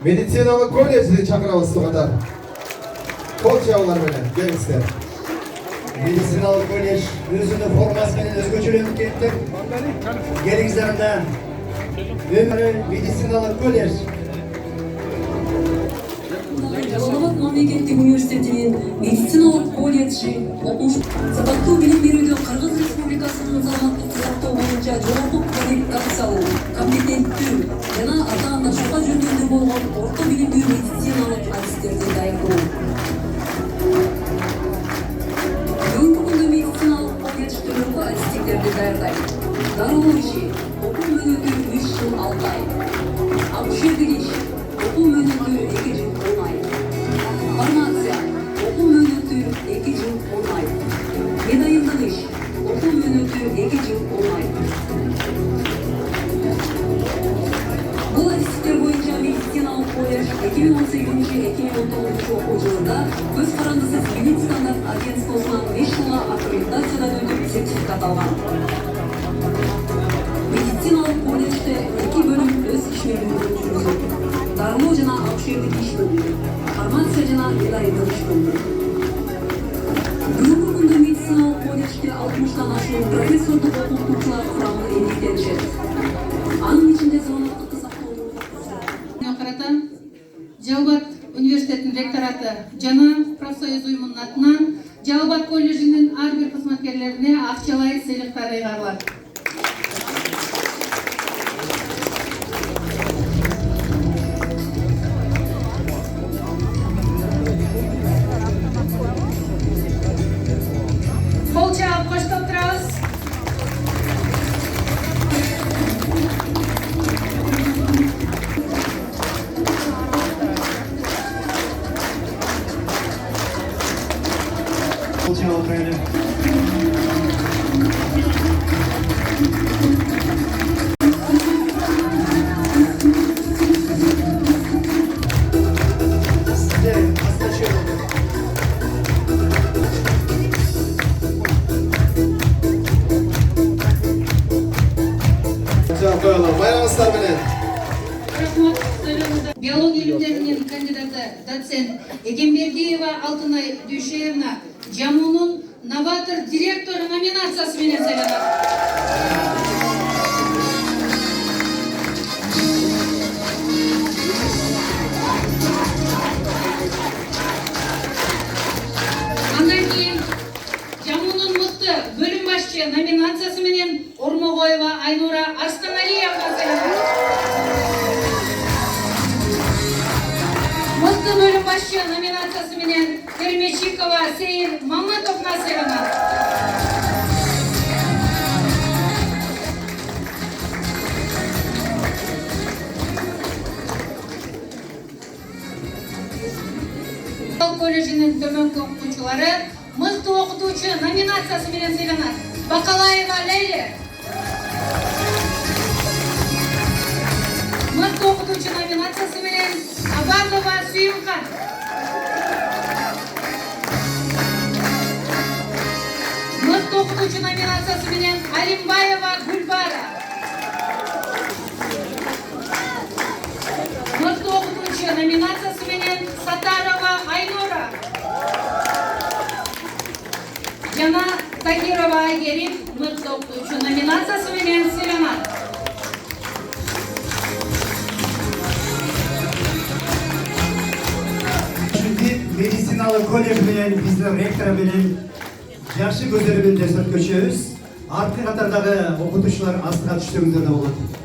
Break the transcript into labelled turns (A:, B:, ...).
A: медициналық колледжді чакырабыз катар. Кол чабуулар менен келиңиздер.
B: Медициналық колледж өзінің формасымен өзгөчөлөнүп кетти. Келиңиздер анда. Медициналық колледж.
C: Жалал-Абад мамлекеттик университетинин медициналык колледжи сабаттуу билим берүүдө Кыргыз Республикасынын саламаттык сактоо боюнча жогорку квалификациялуу, компетенттүү жана ата-ана шуга жөндөмдүү болгон орто билимдүү медициналык адистерди дайындоо. Бүгүнкү күндө медициналык колледж төрөлгү адистиктерди даярдайт. Дарылоо иши окуу мөөнөтү 3 жыл 6 ай. Акушерлик иш окуу мөөнөтү 2 жыл 10 ай. Фармация окуу мөөнөтү 2 жыл 10 ай. Медайымдыгыш окуу мөөнөтү 2 жыл 10 ай. Бул адистиктер боюнча медициналык колледж 2018-2019 окуу жылында көз карандысыз билим стандарт агентствосунан 5 жылга аккредитациядан өтүп сертификат алган. Медициналык колледжде 2 бөлүм өз ишмерлигин жүргүзөт. Дарылоо жана акушерлик иш бөлүмү, фармация жана медайымдык иш бөлүмү. Бүгүнкү күндө медициналык колледжде 60тан ашуун профессордук окутуучулар курамы эмгектенишет. Анын ичинде саламаттыкты сактоодо
D: карата Жалал-Абад университетинин ректораты жана профсоюз уюмунун атынан Жалал-Абад колледжинин ар бир кызматкерлерине акчалай сыйлыктар ыйгарылат. Кол чаап коштоп турабыз.
B: Кол чаап отурайлы.
A: Bayramınızlar menен.
D: Биология илимдеринин кандидаты доцент Эгембердиева Алтынай Дүйшеевна Жамунун новатор директору номинациясы менен сайланат. Андан кийин Жамунун мыкты бөлүм башчы номинациясы менен Ормогоева Айнура Арстаналиевна сайланат. Мыкты бөлүм башчы номинациясы менен Термечикова Сейир Маматовна сайланат. Колледжинин төмөнкү окутуучулары мыкты окутуучу номинациясы менен сыйланат. Бакалаева Лейли. Мыкты окутуучу номинациясы менен Абадова Сүйүмкан. Мыкты окутуучу номинациясы менен Алимбаева Гүлбара. Мыкты окутуучу номинациясы менен Сатарова Айнура. Жана Тахирова Айгерим мыкты окутуучу номинациясы менен сыйланат.
B: Медициналық колледж менен биздин ректор менен жакшы көзөмөлдө өткөрүшөбүз. Аркы катардагы окутуучулар астыга түштүңүздөр да болот.